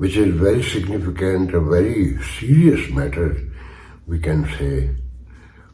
which is very significant, a very serious matter, we can say.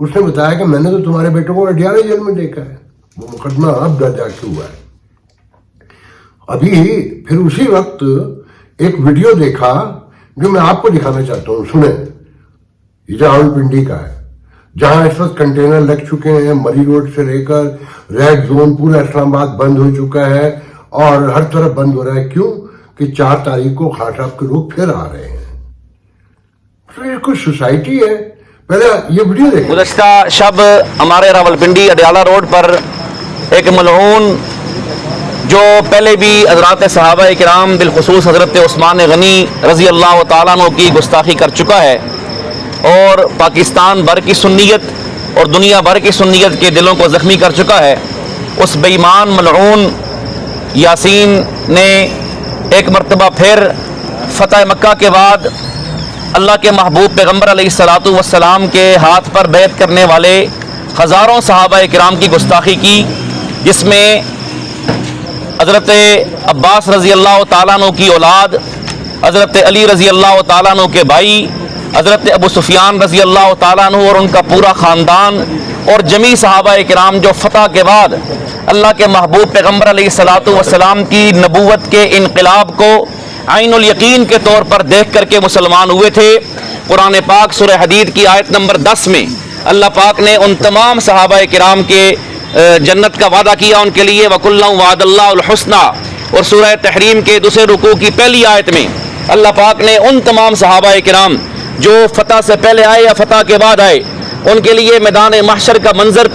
اس نے بتایا کہ میں نے تو تمہارے بیٹوں کو اڈیالہ جیل میں دیکھا ہے. وہ مقدمہ اب درج جا کے ہوا ہے. ابھی پھر اسی وقت ایک ویڈیو دیکھا جو میں آپ کو دکھانا چاہتا ہوں, سنیں. یہ راولپنڈی کا ہے, جہاں اس وقت کنٹینر لگ چکے ہیں. مری روڈ سے لے کر ریڈ زون پورا اسلام آباد بند ہو چکا ہے اور ہر طرف بند ہو رہا ہے. کیوں کہ 4 تاریخ کو خان صاحب کے لوگ پھر آ رہے ہیں. تو یہ کوئی سوسائٹی ہے؟ پہلے یہ ویڈیو دیکھیں. گزشتہ شب ہمارے راولپنڈی اڈیالہ روڈ پر ایک ملعون جو پہلے بھی حضرات صحابہ کرام بالخصوص حضرت عثمان غنی رضی اللہ تعالیٰ عنہ کی گستاخی کر چکا ہے اور پاکستان بھر کی سنیت اور دنیا بھر کی سنیت کے دلوں کو زخمی کر چکا ہے, اس بے ایمان ملعون یاسین نے ایک مرتبہ پھر فتح مکہ کے بعد اللہ کے محبوب پیغمبر علیہ الصلوۃ والسلام کے ہاتھ پر بیعت کرنے والے ہزاروں صحابہ کرام کی گستاخی کی, جس میں حضرت عباس رضی اللہ تعالیٰ عنہ کی اولاد, حضرت علی رضی اللہ تعالیٰ عنہ کے بھائی, حضرت ابو سفیان رضی اللہ تعالیٰ عنہ اور ان کا پورا خاندان اور جمیع صحابہ کرام جو فتح کے بعد اللہ کے محبوب پیغمبر علیہ الصلوۃ والسلام کی نبوت کے انقلاب کو عین الیقین کے طور پر دیکھ کر کے مسلمان ہوئے تھے. قرآن پاک سورہ حدید کی آیت نمبر 10 میں اللہ پاک نے ان تمام صحابہ کرام کے جنت کا وعدہ کیا ان کے لیے, وَكُلًّا وَعَدَ اللَّهُ الْحُسْنَى, اور سورہ تحریم کے دوسرے رکوع کی پہلی آیت میں اللہ پاک نے ان تمام صحابہ کرام جو فتح سے پہلے آئے یا فتح کے بعد آئے ان کے لیے میدان محشر کا منظر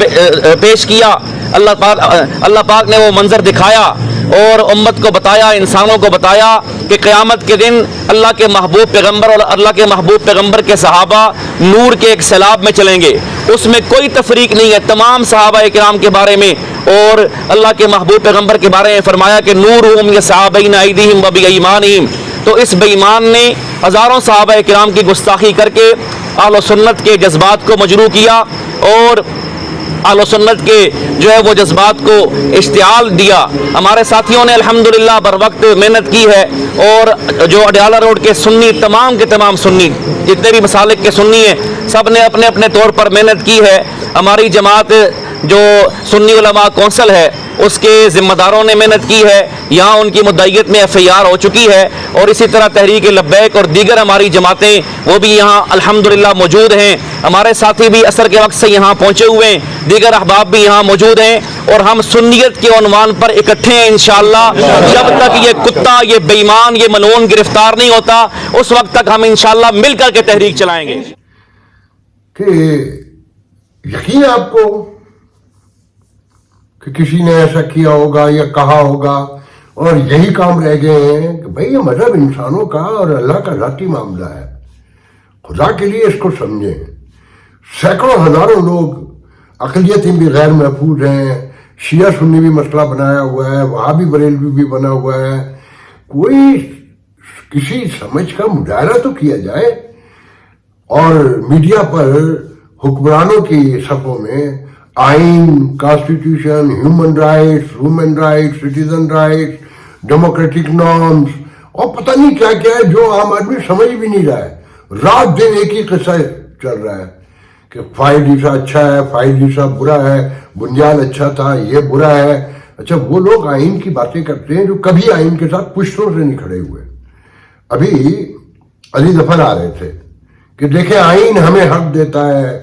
پیش کیا. اللہ پاک نے وہ منظر دکھایا اور امت کو بتایا, انسانوں کو بتایا کہ قیامت کے دن اللہ کے محبوب پیغمبر اور اللہ کے محبوب پیغمبر کے صحابہ نور کے ایک سیلاب میں چلیں گے. اس میں کوئی تفریق نہیں ہے تمام صحابہ کرام کے بارے میں, اور اللہ کے محبوب پیغمبر کے بارے میں فرمایا کہ نورہم یسعی بین ایدیہم و بایمانہم. تو اس بے ایمان نے ہزاروں صحابہ کرام کی گستاخی کر کے اہل سنت کے جذبات کو مجروح کیا اور اہل سنت کے جو ہے وہ جذبات کو اشتعال دیا. ہمارے ساتھیوں نے الحمدللہ بر وقت محنت کی ہے اور جو اڈیالہ روڈ کے سنی تمام کے تمام سنی جتنے بھی مسالک کے سنی ہیں سب نے اپنے اپنے طور پر محنت کی ہے. ہماری جماعت جو سنی علماء کونسل ہے اس کے ذمہ داروں نے محنت کی ہے, یہاں ان کی مدعیت میں FIR ہو چکی ہے, اور اسی طرح تحریک لبیک اور دیگر ہماری جماعتیں وہ بھی یہاں الحمدللہ موجود ہیں. ہمارے ساتھی بھی عصر کے وقت سے یہاں پہنچے ہوئے ہیں, دیگر احباب بھی یہاں موجود ہیں, اور ہم سنیت کے عنوان پر اکٹھے ہیں انشاءاللہ. جب تک یہ کتا, یہ بے ایمان, یہ ملعون گرفتار نہیں ہوتا اس وقت تک ہم انشاءاللہ مل کر کے تحریک چلائیں گے. کہ یقین آپ کو کہ کسی نے ایسا کیا ہوگا یا کہا ہوگا اور یہی کام رہ گئے ہیں کہ بھئی یہ مذہب انسانوں کا اور اللہ کا ذاتی معاملہ ہے. خدا کے لیے اس کو سمجھیں. سینکڑوں ہزاروں لوگ اقلیتیں بھی غیر محفوظ ہیں, شیعہ سنی بھی مسئلہ بنایا ہوا ہے, وہابی بریلوی بھی بنا ہوا ہے. کوئی کسی سمجھ کا مظاہرہ تو کیا جائے. اور میڈیا پر حکمرانوں کی صفوں میں آئین, constitution, human rights, citizen rights, democratic norms اور پتہ نہیں کیا کیا ہے جو عام آدمی سمجھ بھی نہیں رہا ہے. رات دن ایک ہی قصہ چل رہا ہے کہ فائد عیسیٰ اچھا ہے, فائد عیسیٰ برا ہے, بنیاد اچھا تھا, یہ برا ہے. اچھا, وہ لوگ آئین کی باتیں کرتے ہیں جو کبھی آئین کے ساتھ پشتوں سے نہیں کھڑے ہوئے. ابھی علی ظفر آ رہے تھے کہ دیکھیں آئین ہمیں حق دیتا ہے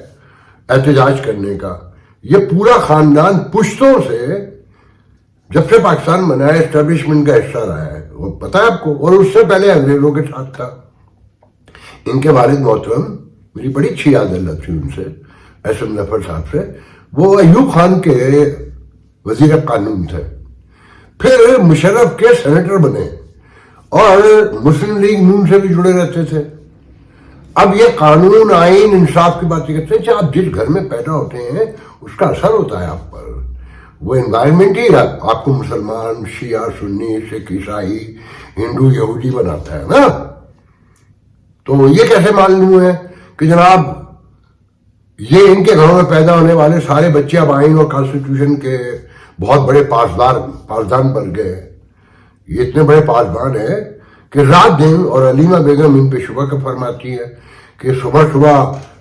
احتجاج کرنے کا. یہ پورا خاندان پشتوں سے جب سے پاکستان بنا ہے اسٹیبلشمنٹ کا حصہ رہا ہے, وہ پتہ ہے آپ کو, اور اس سے پہلے انگریزوں کے ساتھ تھا. ان کے والد محترم, میری بڑی اچھی یاد اللہ تھی ان سے, احسن ظفر صاحب سے, وہ ایوب خان کے وزیر قانون تھے, پھر مشرف کے سینیٹر بنے اور مسلم لیگ نون سے بھی جڑے رہتے تھے. اب یہ قانون, آئین, انصاف کی باتیں کرتے ہیں. آپ جس گھر میں پیدا ہوتے ہیں اس کا اثر ہوتا ہے آپ پر. وہ انوائرمنٹ ہی آپ کو مسلمان, شیعہ, سنی, سکھ, عیسائی, ہندو, یہودی بناتا ہے نا. تو یہ کیسے معلوم ہے کہ جناب یہ ان کے گھروں میں پیدا ہونے والے سارے بچے اب آئین اور کانسٹیٹیوشن کے بہت بڑے پاسدان بن گئے. یہ اتنے بڑے پاسبان ہیں کہ رات دن, اور علیمہ بیگم ان پہ شبہ کا فرماتی ہے کہ صبح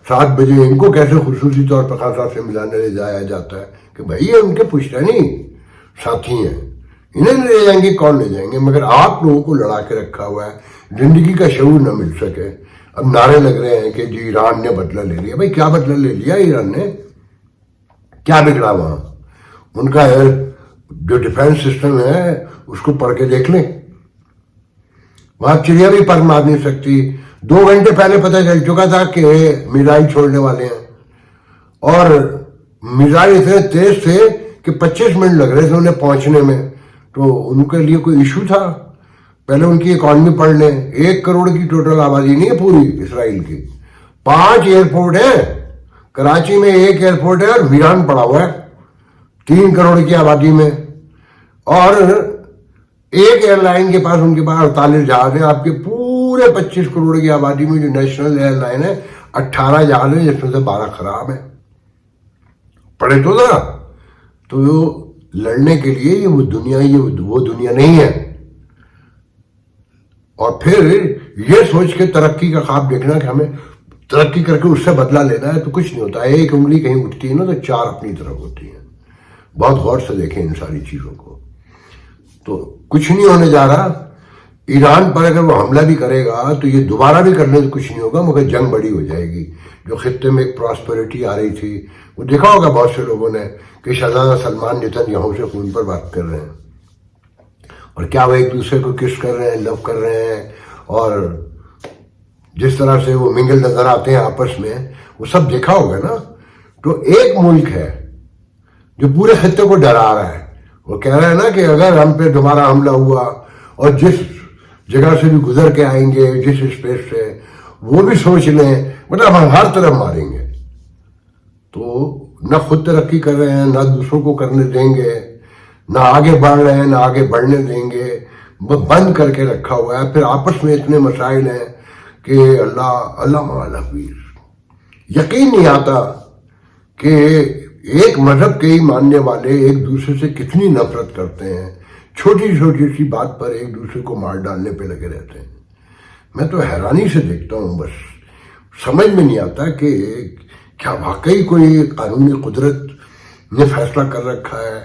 7 بجے ان کو کیسے خصوصی طور پر خان صاحب سے ملانے لے جایا جاتا ہے کہ بھائی یہ ان کے پشتینی ساتھی ہیں, انہیں لے جائیں گے, کون لے جائیں گے؟ مگر آپ لوگوں کو لڑا کے رکھا ہوا ہے, زندگی کا شعور نہ مل سکے. اب نعرے لگ رہے ہیں کہ جی ایران نے بدلہ لے لیا. بھائی کیا بدلہ لے لیا ایران نے؟ کیا بگڑا وہاں؟ ان کا جو ڈیفینس سسٹم ہے اس کو پڑھ کے دیکھ لیں. وہاں چڑیا بھی پر مار نہیں سکتی. 2 گھنٹے پہلے پتہ چل چکا تھا کہ میزائل چھوڑنے والے ہیں, اور میزائل اتنے تیز تھے کہ 25 منٹ لگ رہے تھے انہیں پہنچنے میں. تو ان کے لیے کوئی ایشو تھا؟ پہلے ان کی اکانومی پڑھ لیں. 1 کروڑ کی ٹوٹل آبادی نہیں ہے پوری اسرائیل کی. 5 ایئرپورٹ ہیں. کراچی میں 1 ایئرپورٹ ہے اور ویران پڑا ہوا ہے 3 کروڑ کی آبادی میں. اور ایک ایئر لائن کے پاس ان کے پاس 48 جہاز ہیں. آپ کے پورے 25 کروڑ کی آبادی میں جو نیشنل ایئر لائن ہے 18 جہاز ہیں, جس میں سے 12 خراب ہیں. پڑھے تو ذرا. تو لڑنے کے لیے یہ وہ دنیا نہیں ہے. اور پھر یہ سوچ کے ترقی کا خواب دیکھنا کہ ہمیں ترقی کر کے اس سے بدلہ لینا ہے, تو کچھ نہیں ہوتا. ایک انگلی کہیں اٹھتی ہے نا تو 4 اپنی طرف ہوتی ہیں. بہت غور سے دیکھیں ان ساری چیزوں کو. تو کچھ نہیں ہونے جا رہا. ایران پر اگر وہ حملہ بھی کرے گا تو یہ دوبارہ بھی کرنے سے کچھ نہیں ہوگا, مگر جنگ بڑی ہو جائے گی. جو خطے میں ایک پراسپیرٹی آ رہی تھی, وہ دیکھا ہوگا بہت سے لوگوں نے کہ شہزادہ سلمان نیتن یہاں سے فون پر بات کر رہے ہیں, اور کیا وہ ایک دوسرے کو کس کر رہے ہیں, لو کر رہے ہیں, اور جس طرح سے وہ منگل نظر آتے ہیں آپس میں, وہ سب دیکھا ہوگا نا. تو ایک ملک ہے جو پورے خطے کو ڈرا رہا ہے. وہ کہہ رہا ہے نا کہ اگر ہم پہ دوبارہ حملہ ہوا اور جس جگہ سے بھی گزر کے آئیں گے, جس اسپیس سے, وہ بھی سوچ لیں, مطلب ہم ہر طرف ماریں گے. تو نہ خود ترقی کر رہے ہیں, نہ دوسروں کو کرنے دیں گے, نہ آگے بڑھ رہے ہیں, نہ آگے بڑھنے دیں گے. وہ بند کر کے رکھا ہوا ہے. پھر آپس میں اتنے مسائل ہیں کہ اللہ مولا پیر. یقین نہیں آتا کہ ایک مذہب کے ہی ماننے والے ایک دوسرے سے کتنی نفرت کرتے ہیں. چھوٹی چھوٹی سی بات پر ایک دوسرے کو مار ڈالنے پہ لگے رہتے ہیں. میں تو حیرانی سے دیکھتا ہوں. بس سمجھ میں نہیں آتا کہ کیا واقعی کوئی قانونی قدرت نے فیصلہ کر رکھا ہے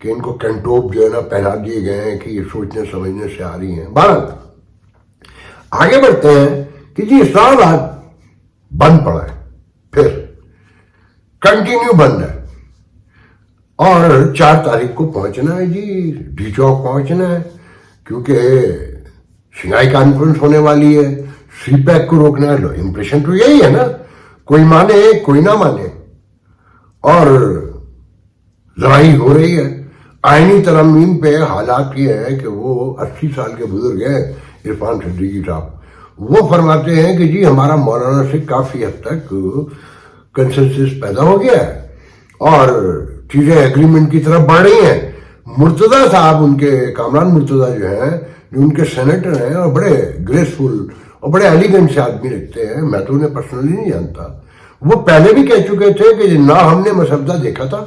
کہ ان کو کینٹوپ جو ہے نا پہنا دیے گئے ہیں کہ یہ سوچنے سمجھنے سے آ رہی ہیں. بہرحال آگے بڑھتے ہیں کہ جی اسلام آباد بند پڑا ہے, پھر کنٹینیو بند ہے, اور 4 تاریخ کو پہنچنا ہے جی, ڈی چوک پہنچنا ہے, کیونکہ شنگھائی کانفرنس ہونے والی ہے. سی پیک کو روکنا ہے. لو امپریشن تو یہی ہے نا, کوئی مانے کوئی نہ مانے. اور ظاہر ہو رہی ہے آئینی ترمیم پہ. حالات یہ ہے کہ وہ 80 سال کے بزرگ ہیں عرفان صدیقی صاحب, وہ فرماتے ہیں کہ جی ہمارا مولانا سے کافی حد تک کنسنسس پیدا ہو گیا ہے اور چیزیں ایگریمنٹ کی طرف بڑھ رہی ہیں. مرتضیٰ صاحب, ان کے کامران مرتضیٰ جو ہیں, جو ان کے سینیٹر ہیں, اور بڑے گریسفل اور بڑے ایلیگنٹ سے آدمی رکھتے ہیں, میں تو انہیں پرسنلی نہیں جانتا, وہ پہلے بھی کہہ چکے تھے کہ نہ ہم نے مسودہ دیکھا تھا,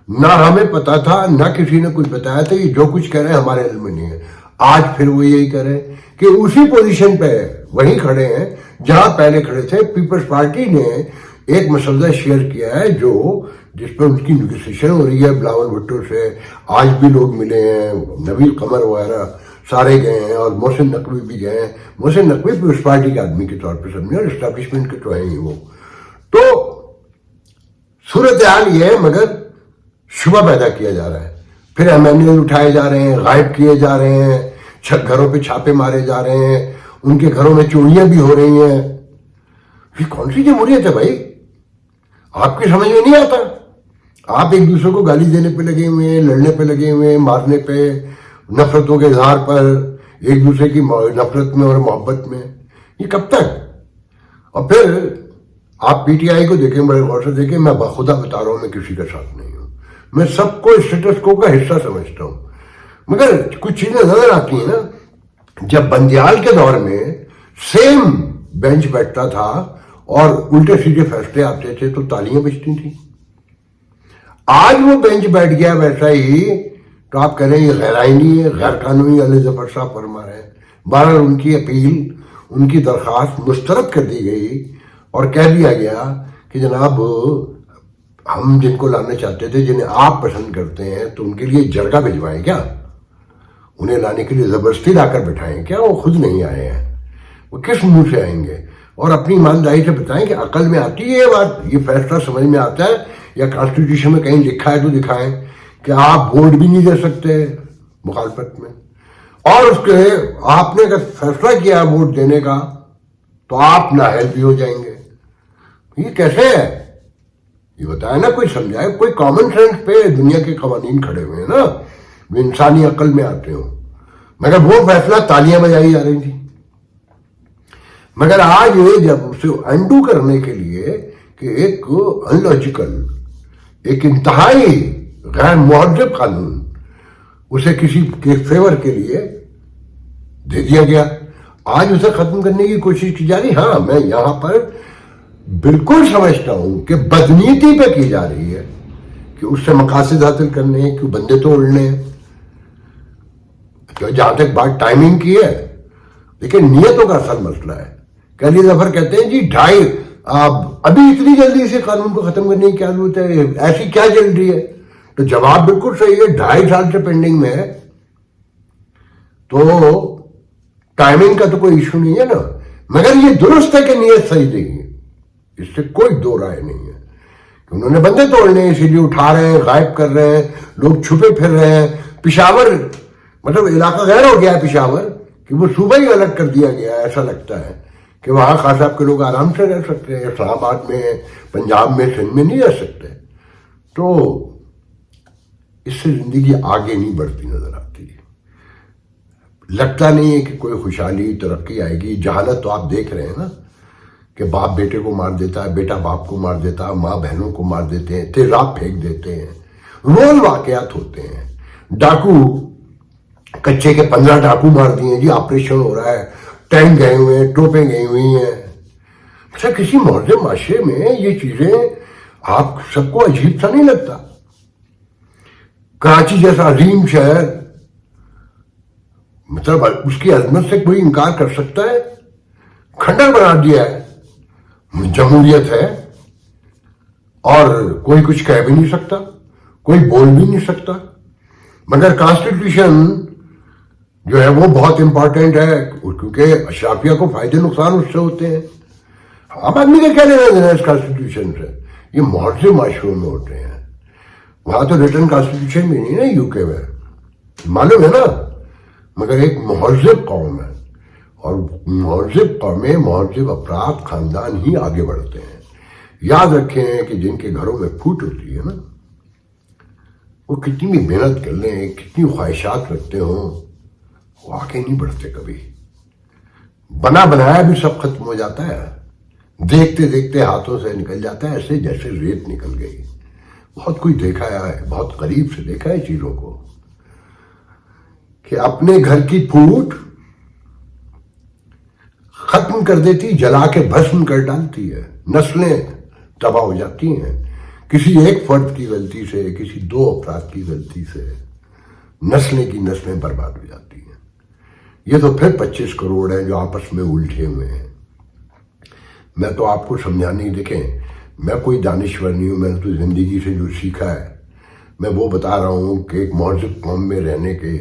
نہ ہمیں پتا تھا, نہ کسی نے کچھ بتایا تھا, یہ جو کچھ کہہ رہے ہیں ہمارے علم میں نہیں ہے. آج پھر وہ یہی کہہ رہے ہیں کہ اسی پوزیشن پہ وہیں کھڑے ہیں جہاں پہلے کھڑے تھے. پیپلز پارٹی نے ایک مسودہ شیئر کیا ہے جس پہ ان کی نیگوسیشن ہو رہی ہے بلاول بھٹو سے. آج بھی لوگ ملے ہیں, نویل قمر وغیرہ سارے گئے ہیں, اور محسن نقوی بھی گئے ہیں. محسن نقوی پیپلز پارٹی کے آدمی کے طور پہ سمجھے, اور اسٹیبلشمنٹ کے تو ہیں ہی وہ. تو صورتحال یہ ہے, مگر شبہ پیدا کیا جا رہا ہے. پھر MNA اٹھائے جا رہے ہیں, غائب کیے جا رہے ہیں, گھروں پہ چھاپے مارے جا رہے ہیں, ان کے گھروں میں چوریاں بھی ہو رہی ہیں. یہ کون سی جمہوریت ہے بھائی؟ آپ کی سمجھ میں نہیں آتا. آپ ایک دوسرے کو گالی دینے پہ لگے ہوئے ہیں, لڑنے پہ لگے ہوئے ہیں, مارنے پہ, نفرتوں کے اظہار پر, ایک دوسرے کی نفرت میں اور محبت میں. یہ کب تک؟ اور پھر آپ PTI کو دیکھیں, بڑے غور سے دیکھیں. میں بخدا بتا رہا ہوں, میں کسی کے ساتھ نہیں ہوں. میں سب کو اسٹیٹس کو کا حصہ سمجھتا ہوں, مگر کچھ چیزیں نظر آتی ہیں نا. جب بندیال کے دور میں سیم بینچ بیٹھتا تھا اور الٹے سیدھے فیصلے آتے تھے تو تالیاں بجتی تھیں. آج وہ بینچ بیٹھ گیا ویسا ہی, تو آپ کہہ رہے ہیں یہ غیر آئینی ہے, غیر قانونی. علی ظفر صاحب فرما رہے ہیں. بہرحال ان کی اپیل, ان کی درخواست مسترد کر دی گئی, اور کہہ دیا گیا کہ جناب ہم جن کو لانا چاہتے تھے جنہیں آپ پسند کرتے ہیں تو ان کے لیے جرگہ بھجوائیں کیا, انہیں لانے کے لیے زبردستی لا کر بٹھائیں کیا, وہ خود نہیں آئے ہیں, وہ کس منہ سے آئیں گے؟ اور اپنی ایمانداری سے بتائیں کہ عقل میں آتی ہے یہ بات, یہ فیصلہ سمجھ میں آتا ہے یا کانسٹیٹیوشن میں کہیں لکھا ہے تو دکھائیں کہ آپ ووٹ بھی نہیں دے سکتے مخالفت میں, اور اس کے آپ نے اگر فیصلہ کیا ہے ووٹ دینے کا تو آپ نااہل بھی ہو جائیں گے. یہ کیسے ہے یہ بتائیں نا, کوئی سمجھائے, کوئی کامن سینس پہ دنیا کے قوانین کھڑے ہوئے ہیں نا جو انسانی عقل میں آتے ہوں. مگر وہ فیصلہ تالیاں بجائی جا رہی تھی. مگر آج جب اسے انڈو کرنے کے لیے کہ ایک ان لاجیکل, ایک انتہائی غیر مہذب قانون اسے کسی کے فیور کے لیے دے دیا گیا, آج اسے ختم کرنے کی کوشش کی جا رہی. ہاں میں یہاں پر بالکل سمجھتا ہوں کہ بدنیتی پہ کی جا رہی ہے کہ اس سے مقاصد حاصل کرنے ہیں, کہ بندے توڑنے ہیں. تو جہاں تک بات ٹائمنگ کی ہے, لیکن نیتوں کا اصل مسئلہ ہے. کہلی ظفر کہتے ہیں جی ابھی اتنی جلدی سے قانون کو ختم کرنے کی کیا ضرورت ہے, ایسی کیا چل رہی ہے؟ تو جواب بالکل صحیح ہے, 2.5 سال سے پینڈنگ میں ہے تو ٹائمنگ کا تو کوئی ایشو نہیں ہے نا. مگر یہ درست ہے کہ نیت صحیح نہیں ہے, اس سے کوئی دو رائے نہیں ہے. کہ انہوں نے بندے توڑنے ہیں اسی لیے اٹھا رہے ہیں, غائب کر رہے ہیں, لوگ چھپے پھر رہے ہیں. پشاور مطلب علاقہ غیر ہو گیا ہے پشاور, کہ وہ صوبہ ہی الگ کر دیا گیا ہے. ایسا لگتا ہے کہ وہاں خاص صاحب کے لوگ آرام سے رہ سکتے ہیں, اسلام آباد میں, پنجاب میں, سندھ میں نہیں رہ سکتے. تو اس سے زندگی آگے نہیں بڑھتی نظر آتی. لگتا نہیں ہے کہ کوئی خوشحالی ترقی آئے گی. جہالت تو آپ دیکھ رہے ہیں نا, کہ باپ بیٹے کو مار دیتا ہے, بیٹا باپ کو مار دیتا ہے, ماں بہنوں کو مار دیتے ہیں, تیزاب پھینک دیتے ہیں, رول واقعات ہوتے ہیں. ڈاکو کچے کے 15 ڈاکو مار دیے جی, آپریشن ہو رہا ہے, ٹینک گئے ہوئے ہیں, ٹوپیں گئی ہوئی ہیں. اچھا کسی مہذب معاشرے میں یہ چیزیں آپ سب کو عجیب سا نہیں لگتا؟ کراچی جیسا عظیم شہر, مطلب اس کی عظمت سے کوئی انکار کر سکتا ہے؟ کھنڈر بنا دیا ہے. جمہوریت ہے اور کوئی کچھ کہہ بھی نہیں سکتا, کوئی بول بھی نہیں سکتا. مگر کانسٹیٹیوشن جو ہے وہ بہت امپورٹنٹ ہے, کیونکہ اشرافیہ کو فائدے نقصان اس سے ہوتے ہیں. عام آدمی کا کیا لینا دینا اس کانسٹیٹیوشن سے؟ یہ معاشرے معاشروں میں ہوتے ہیں. وہاں تو ریٹرن کانسٹیٹیوشن بھی نہیں نا یو کے میں, معلوم ہے نا. مگر ایک مہذب قوم ہے, اور مہذب قومیں, مہذب افراد, خاندان ہی آگے بڑھتے ہیں. یاد رکھیں کہ جن کے گھروں میں پھوٹ ہوتی ہے نا, وہ کتنی بھی محنت کر لیں, کتنی خواہشات رکھتے ہوں, وہ آگے نہیں بڑھتے کبھی. بنا بنایا بھی سب ختم ہو جاتا ہے, دیکھتے دیکھتے ہاتھوں سے نکل جاتا ہے, ایسے جیسے ریت نکل گئی. بہت کوئی دیکھا ہے, بہت قریب سے دیکھا ہے چیزوں کو, کہ اپنے گھر کی پھوٹ ختم کر دیتی, جلا کے بھسم کر ڈالتی ہے. نسلیں تباہ ہو جاتی ہیں کسی ایک فرد کی غلطی سے, کسی 2 افراد کی غلطی سے. نسلیں کی نسلیں برباد ہو جاتی ہیں. یہ تو پھر 25 کروڑ ہیں جو آپس میں الجھے ہوئے ہیں. میں تو آپ کو سمجھانے ہی, دیکھیں میں کوئی دانشور نہیں ہوں, میں نے تو زندگی سے جو سیکھا ہے میں وہ بتا رہا ہوں, کہ ایک مہذب قوم میں رہنے کے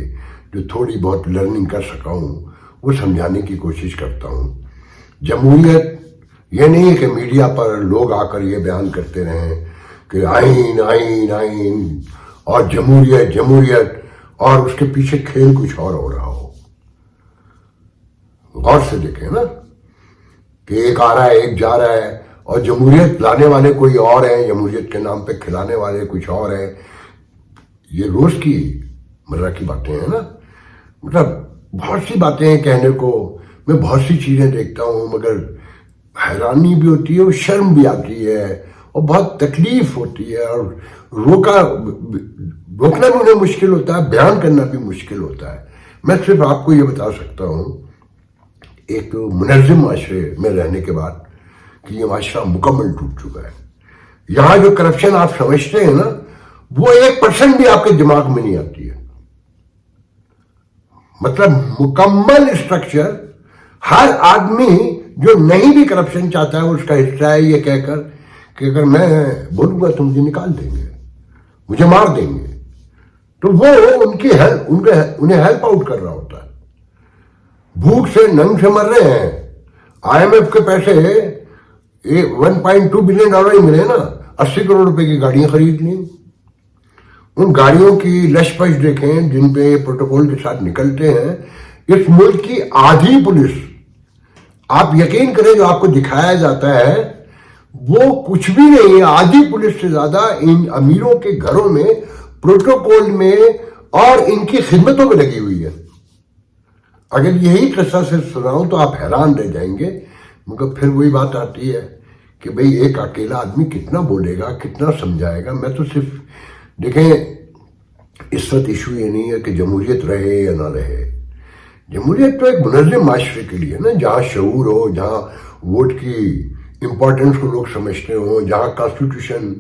جو تھوڑی بہت لرننگ کر سکا ہوں وہ سمجھانے کی کوشش کرتا ہوں. جمہوریت یہ نہیں ہے کہ میڈیا پر لوگ آ کر یہ بیان کرتے رہیں کہ آئین آئین آئین اور جمہوریت جمہوریت, اور اس کے پیچھے کھیل کچھ اور ہو رہا ہو. غور سے دیکھیں نا, کہ ایک آ رہا ہے ایک جا رہا ہے, اور جمہوریت لانے والے کوئی اور ہیں, جمہوریت کے نام پہ کھلانے والے کچھ اور ہیں. یہ روز کی مرہ کی باتیں ہیں نا. مطلب بہت سی باتیں ہیں کہنے کو, میں بہت سی چیزیں دیکھتا ہوں, مگر حیرانی بھی ہوتی ہے, شرم بھی آتی ہے, اور بہت تکلیف ہوتی ہے, اور روکنا بھی انہیں مشکل ہوتا ہے, بیان کرنا بھی مشکل ہوتا ہے. میں صرف آپ کو یہ بتا سکتا ہوں ایک منظم معاشرے میں رہنے کے بعد کہ یہ معاشرہ مکمل ٹوٹ چکا ہے. یہاں جو کرپشن آپ سمجھتے ہیں نا, وہ 1% بھی آپ کے دماغ میں نہیں آتی ہے. مطلب مکمل اسٹرکچر, ہر آدمی جو نہیں بھی کرپشن چاہتا ہے اس کا حصہ ہے یہ کہہ کر کہ اگر میں بولوں گا تو مجھے نکال دیں گے, مجھے مار دیں گے, تو وہ انہیں ہیلپ آؤٹ کر رہا ہوتا ہے. بھوک سے ننگ سے مر رہے ہیں, آئی ایم ایف کے پیسے $1.2 بلین ہی ملے نا, 80 کروڑ روپے کی گاڑیاں خرید لیں. ان گاڑیوں کی لش پش دیکھیں جن پہ پروٹوکول کے ساتھ نکلتے ہیں. اس ملک کی آدھی پولیس, آپ یقین کریں جو آپ کو دکھایا جاتا ہے وہ کچھ بھی نہیں ہے, آدھی پولیس سے زیادہ ان امیروں کے گھروں میں پروٹوکول میں اور ان کی خدمتوں میں لگی ہوئی ہے. اگر یہی قصہ سے سناؤں تو آپ حیران رہ جائیں گے, مگر پھر وہی بات آتی ہے کہ بھئی ایک اکیلا آدمی کتنا بولے گا, کتنا سمجھائے گا. میں تو صرف دیکھیں اس وقت ایشو یہ نہیں ہے کہ جمہوریت رہے یا نہ رہے. جمہوریت تو ایک منظم معاشرے کے لیے نا, جہاں شعور ہو, جہاں ووٹ کی امپورٹنس کو لوگ سمجھتے ہوں, جہاں کانسٹیٹیوشن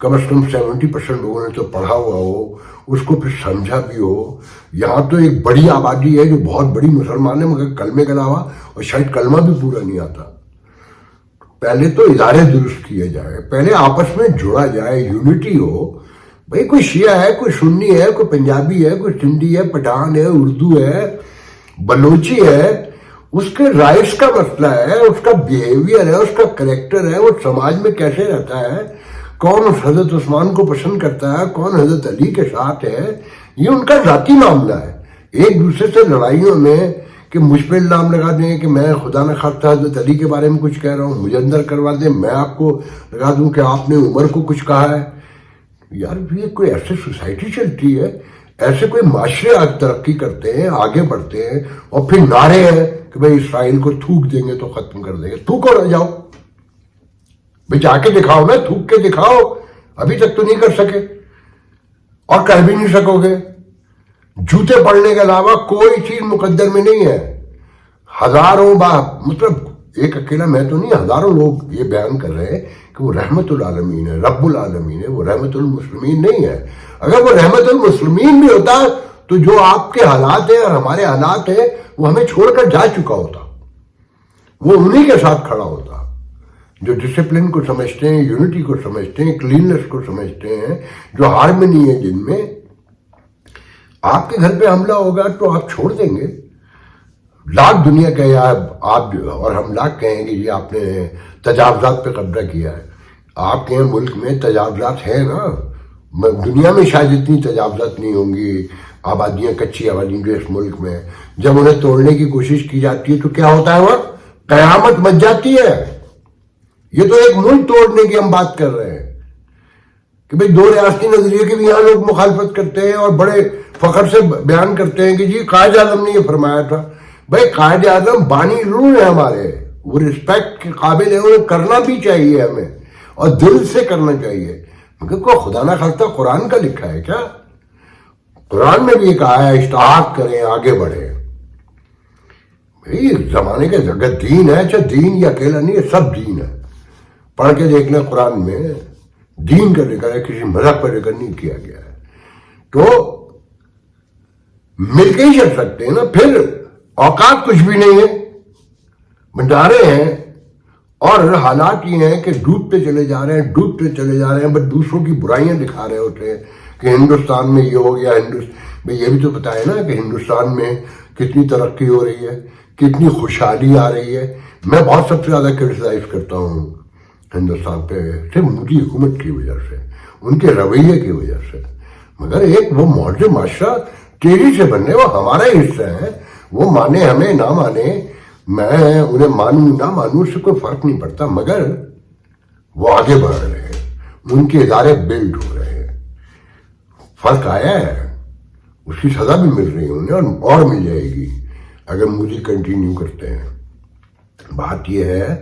کم از کم 70% لوگوں نے تو پڑھا ہوا ہو, اس کو پھر سمجھا بھی ہو. یہاں تو ایک بڑی آبادی ہے جو بہت بڑی مسلمان ہے مگر کلمے کے علاوہ اور شاید کلمہ بھی پورا نہیں آتا. پہلے تو ادارے درست کیے جائے, پہلے آپس میں جڑا جائے, یونٹی ہو. بھئی کوئی شیعہ ہے, کوئی سنی ہے, کوئی پنجابی ہے, کوئی سندھی ہے, پٹھان ہے, اردو ہے, بلوچی ہے, اس کے رائٹس کا مسئلہ ہے, اس کا بیہیویئر ہے, اس کا کریکٹر ہے, وہ سماج میں کیسے رہتا ہے, کون حضرت عثمان کو پسند کرتا ہے, کون حضرت علی کے ساتھ ہے, یہ ان کا ذاتی معاملہ ہے. ایک دوسرے سے لڑائیوں میں کہ مجھ پہ الزام لگا دیں کہ میں خدا نہ خواستہ حضرت علی کے بارے میں کچھ کہہ رہا ہوں, مجھے اندر کروا دیں, میں آپ کو لگا دوں کہ آپ نے عمر کو کچھ کہا ہے. یار یہ کوئی ایسی سوسائٹی چلتی ہے, ایسے کوئی معاشرے آج ترقی کرتے ہیں, آگے بڑھتے ہیں, اور پھر نعرے ہیں کہ بھئی اسرائیل کو تھوک دیں گے تو ختم کر دیں گے. تھوکو نہ جاؤ بھئی, جا کے دکھاؤ نا, تھوک کے دکھاؤ. ابھی تک تو نہیں کر سکے اور کر بھی نہیں سکو گے. جوتے پڑنے کے علاوہ کوئی چیز مقدر میں نہیں ہے. ہزاروں مطلب ایک اکیلا میں تو نہیں, ہزاروں لوگ یہ بیان کر رہے ہیں کہ وہ رحمت العالمین ہے, رب العالمین ہے, وہ رحمت المسلمین نہیں ہے. اگر وہ رحمت المسلمین بھی ہوتا تو جو آپ کے حالات ہیں اور ہمارے حالات ہیں وہ ہمیں چھوڑ کر جا چکا ہوتا. وہ انہی کے ساتھ کھڑا ہوتا جو ڈسپلن کو سمجھتے ہیں, یونٹی کو سمجھتے ہیں, کلیننس کو سمجھتے ہیں, جو ہارمنی ہے جن میں. آپ کے گھر پہ حملہ ہوگا تو آپ چھوڑ دیں گے. لاکھ دنیا کہے آپ اور ہم لاکھ کہیں گے یہ آپ نے تجاوزات پہ قبضہ کیا ہے. آپ کے ملک میں تجاوزات ہیں نا, دنیا میں شاید اتنی تجاوزات نہیں ہوں گی. آبادیاں, کچی آبادیاں جو اس ملک میں, جب انہیں توڑنے کی کوشش کی جاتی ہے تو کیا ہوتا ہے, وہاں قیامت مچ جاتی ہے. یہ تو ایک ملک توڑنے کی ہم بات کر رہے ہیں کہ بھئی 2 ریاستی نظریے کی بھی یہاں لوگ مخالفت کرتے ہیں اور بڑے فخر سے بیان کرتے ہیں کہ جی قائد اعظم نے یہ فرمایا تھا. بھئی قائد اعظم بانی روح ہے ہمارے, وہ رسپیکٹ کے قابل ہے, انہیں کرنا بھی چاہیے ہمیں اور دل سے کرنا چاہیے. مگر کوئی خدا نہ خواستہ قرآن کا لکھا ہے کیا؟ قرآن میں بھی یہ کہا ہے اشتہار کریں, آگے بڑھیں. بھئی زمانے کے جگہ دین ہے, اچھا دین یہ اکیلا نہیں ہے, سب دین ہے. پڑھ کے دیکھنا قرآن میں دین کا ذکر ہے, کسی مذہب کا ذکر نہیں کیا گیا ہے. تو مل کے ہی چل سکتے ہیں نا. پھر اوقات کچھ بھی نہیں ہے, بنڈارے ہیں اور حالات یہ ہیں کہ ڈوبتے چلے جا رہے ہیں, ڈوبتے چلے جا رہے ہیں, بس دوسروں کی برائیاں دکھا رہے ہوتے ہیں کہ ہندوستان میں یہ ہو گیا. بھئی یہ بھی تو پتہ ہے نا کہ ہندوستان میں کتنی ترقی ہو رہی ہے, کتنی خوشحالی آ رہی ہے. میں بہت سب سے زیادہ کرٹیسائز کرتا ہوں ہندوستان پہ صرف مودی حکومت کی وجہ سے, ان کے رویے کی وجہ سے. مگر ایک وہ معجزہ معاشرہ تیزی سے بننے, وہ ہمارا ہی حصہ ہے. وہ مانے ہمیں نہ مانے, میں انہیں مانوں نہ مانوں, اس سے کوئی فرق نہیں پڑتا. مگر وہ آگے بڑھ رہے ہیں, ان کے ادارے بلڈ ہو رہے ہیں. فرق آیا ہے, اس کی سزا بھی مل رہی ہے انہیں اور مل جائے گی اگر مودی کنٹینیو کرتے ہیں. بات یہ ہے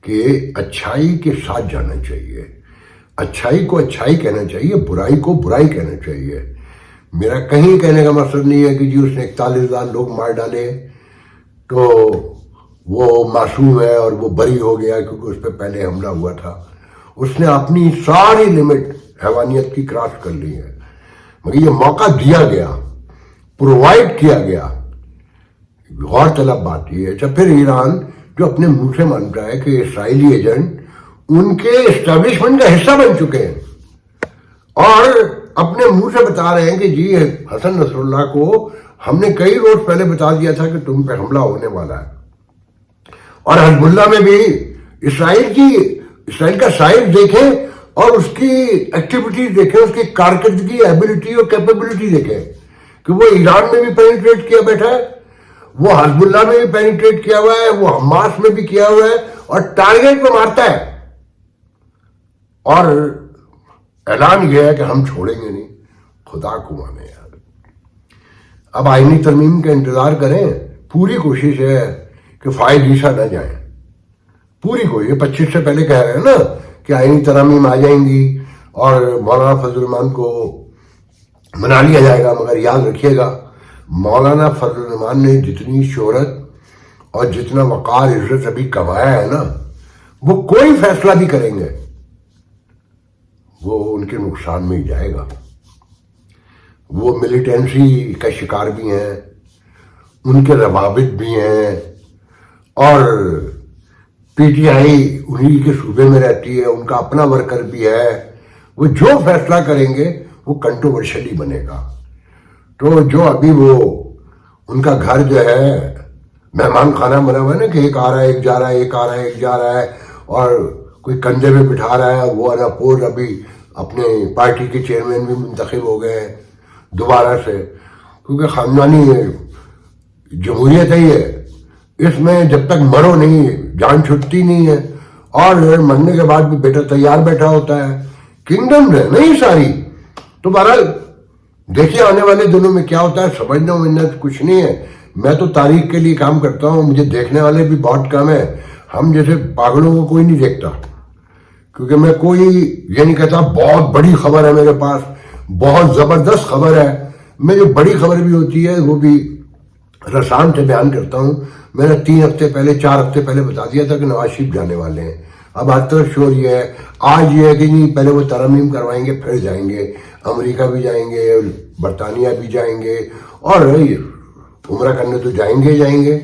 کہ اچھائی کے ساتھ جانا چاہیے, اچھائی کو اچھائی کہنا چاہیے, برائی کو برائی کہنا چاہیے. میرا کہیں کہنے کا مقصد نہیں ہے کہ جی اس نے 41,000 لوگ مار ڈالے تو وہ معصوم ہے اور وہ بری ہو گیا کیونکہ اس پہ پہلے حملہ ہوا تھا. اس نے اپنی ساری لمٹ حیوانیت کی کراس کر لی ہے. مگر یہ موقع دیا گیا, پرووائڈ کیا گیا. غور طلب بات یہ ہے. اچھا پھر ایران جو اپنے منہ سے مانتا ہے کہ اسرائیلی ایجنٹ ان کے اسٹیبلشمنٹ کا حصہ بن چکے ہیں اور اپنے منہ سے بتا رہے ہیں کہ جی حسن نصر اللہ کو ہم نے کئی روز پہلے بتا دیا تھا کہ تم پہ حملہ ہونے والا ہے. اور حزب اللہ میں بھی اسرائیل کا سائز دیکھیں اور اس کی ایکٹیویٹیز دیکھیں, اس کی کارکردگی, ایبلٹی اور کیپیبلٹی دیکھیں کہ وہ ایران میں بھی پینیٹریٹ کیا بیٹھا ہے, وہ حزب اللہ میں بھی پینیٹریٹ کیا ہوا ہے, وہ حماس میں بھی کیا ہوا ہے اور ٹارگیٹ پہ مارتا ہے. اور اعلان یہ ہے کہ ہم چھوڑیں گے نہیں. خدا کو مانے یار. اب آئینی ترمیم کا انتظار کریں. پوری کوشش ہے کہ فائد عیسیٰ نہ جائیں, پوری کوشش. 25 سے پہلے کہہ رہے ہیں نا کہ آئینی ترامیم آ جائیں گی اور مولانا فضل الرحمان کو منا لیا جائے گا. مگر یاد رکھیے گا مولانا فضل الرحمان نے جتنی شہرت اور جتنا وقار عزت ابھی کمایا ہے نا, وہ کوئی فیصلہ بھی کریں گے وہ ان کے نقصان میں ہی جائے گا. وہ ملیٹنسی کا شکار بھی ہیں, ان کے روابط بھی ہیں, اور پی ٹی آئی انہی کے صوبے میں رہتی ہے, ان کا اپنا ورکر بھی ہے. وہ جو فیصلہ کریں گے وہ کنٹروورشل ہی بنے گا. تو جو ابھی وہ ان کا گھر جو ہے مہمان خانہ بنا ہوا ہے نا کہ ایک آ رہا ہے ایک جا رہا ہے, ایک آ رہا ہے ایک جا رہا ہے, اور کوئی کندھے پہ بٹھا رہا ہے. وہ اناپور ابھی اپنے پارٹی کے چیئرمین بھی منتخب ہو گئے ہیں دوبارہ سے, کیونکہ خاندانی جمہوریت ہے یہ. اس میں جب تک مرو نہیں جان چھٹتی نہیں ہے, اور مرنے کے بعد بھی بیٹا تیار بیٹھا ہوتا ہے. کنگڈم ہے نہیں ساری. تو بہرحال دیکھیے آنے والے دنوں میں کیا ہوتا ہے. سمجھنا ومجھنا کچھ نہیں ہے. میں تو تاریخ کے لیے کام کرتا ہوں, مجھے دیکھنے والے بھی بہت کم ہیں. ہم جیسے پاگلوں کو کوئی نہیں دیکھتا, کیونکہ میں کوئی یہ نہیں کہتا بہت بڑی خبر ہے میرے پاس, بہت زبردست خبر ہے. میں جو بڑی خبر بھی ہوتی ہے وہ بھی رسان سے بیان کرتا ہوں. میں نے 3 ہفتے پہلے 4 ہفتے پہلے بتا دیا تھا کہ نواز شریف جانے والے ہیں. اب ہر طرف شور یہ ہے, آج یہ ہے کہ نہیں پہلے وہ ترمیم کروائیں گے پھر جائیں گے, امریکہ بھی جائیں گے, برطانیہ بھی جائیں گے, اور عمرہ کرنے تو جائیں گے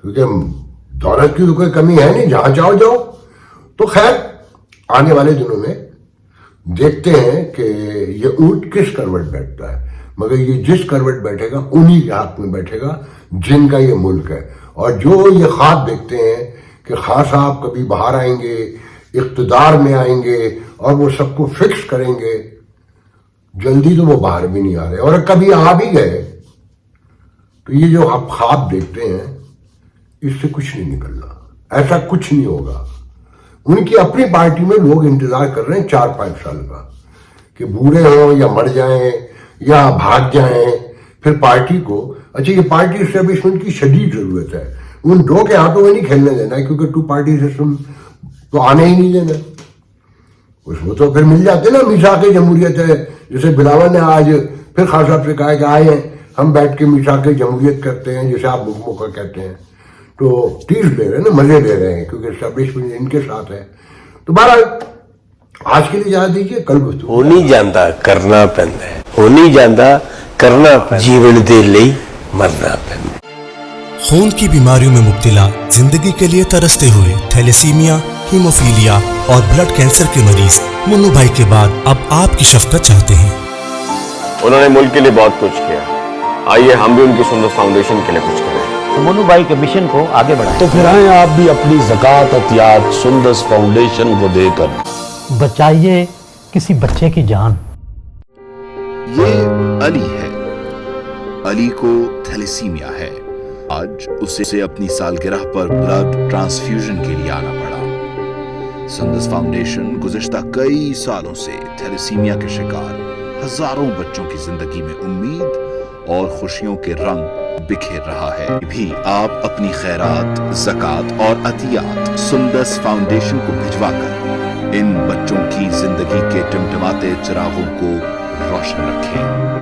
کیونکہ دولت کی تو کوئی کمی ہے نہیں, جہاں جاؤ جاؤ. تو خیر آنے والے دنوں میں دیکھتے ہیں کہ یہ اونٹ کس کروٹ بیٹھتا ہے, مگر یہ جس کروٹ بیٹھے گا انہی کے ہاتھ میں بیٹھے گا جن کا یہ ملک ہے. اور جو یہ خواب دیکھتے ہیں کہ خان صاحب کبھی باہر آئیں گے, اقتدار میں آئیں گے اور وہ سب کو فکس کریں گے, جلدی تو وہ باہر بھی نہیں آ رہے, اور کبھی آ بھی گئے. تو یہ جو آپ خواب دیکھتے ہیں اس سے کچھ نہیں نکلنا, ایسا کچھ نہیں ہوگا. ان کی اپنی پارٹی میں لوگ انتظار کر رہے ہیں 4-5 سال کا کہ بوڑھے ہوں یا مر جائیں یا بھاگ جائیں پھر پارٹی کو. اچھا یہ پارٹی اسٹیبلشمنٹ کی شدید ضرورت ہے. ان 2 کے ہاتھوں میں نہیں کھیلنے دینا ہے, کیونکہ 2 پارٹی سسٹم تو آنے ہی نہیں دینا. اس کو تو پھر مل جاتے نا میثاق جمہوریت ہے, جیسے بلاول نے آج پھر خان صاحب سے کہا کہ آئے ہیں ہم بیٹھ کے میثاق جمہوریت کرتے ہیں, جیسے آپ موقع کہتے ہیں. تو ٹیز لے رہے ہیں نا, مزے لے رہے ہیں, کیونکہ اسٹیبلشمنٹ ان کے ساتھ ہے. تو بہرحال آج کے لیے اجازت دیجیے, کل گفتگو. ہو نہیں جاندا کرنا پیندا ہے, ہو نہیں جاندا کرنا پیندا, جیون دے لئی مرنا پیندا. خون کی بیماریوں میں مبتلا, زندگی کے لیے ترستے ہوئے تھیلیسیمیا, ہیموفیلیا اور بلڈ کینسر کے مریض منو بھائی کے بعد اب آپ کی شفقت چاہتے ہیں. انہوں نے ملک کے لیے بہت کچھ کیا, آئیے ہم بھی ان کی سندس فاؤنڈیشن کے لیے کچھ کریں. منو بھائی کے مشن کو آگے بڑھائیں. تو پھر آئیں آپ بھی اپنی زکوٰۃ عطیات سندس فاؤنڈیشن کو دے کر بچائیے کسی بچے کی جان. یہ علی ہے. علی کو تھیلیسیمیا ہے. آج اسے اپنی سالگرہ پر بلڈ ٹرانسفیوژن کے لیے آنا پڑا. سندس فاؤنڈیشن گزشتہ کئی سالوں سے تھیلیسیمیا کے شکار ہزاروں بچوں کی زندگی میں امید اور خوشیوں کے رنگ بکھیر رہا ہے. بھی آپ اپنی خیرات, زکوٰۃ اور عطیات سندس فاؤنڈیشن کو بھجوا کر ان بچوں کی زندگی کے ٹمٹماتے چراغوں کو روشن رکھیں.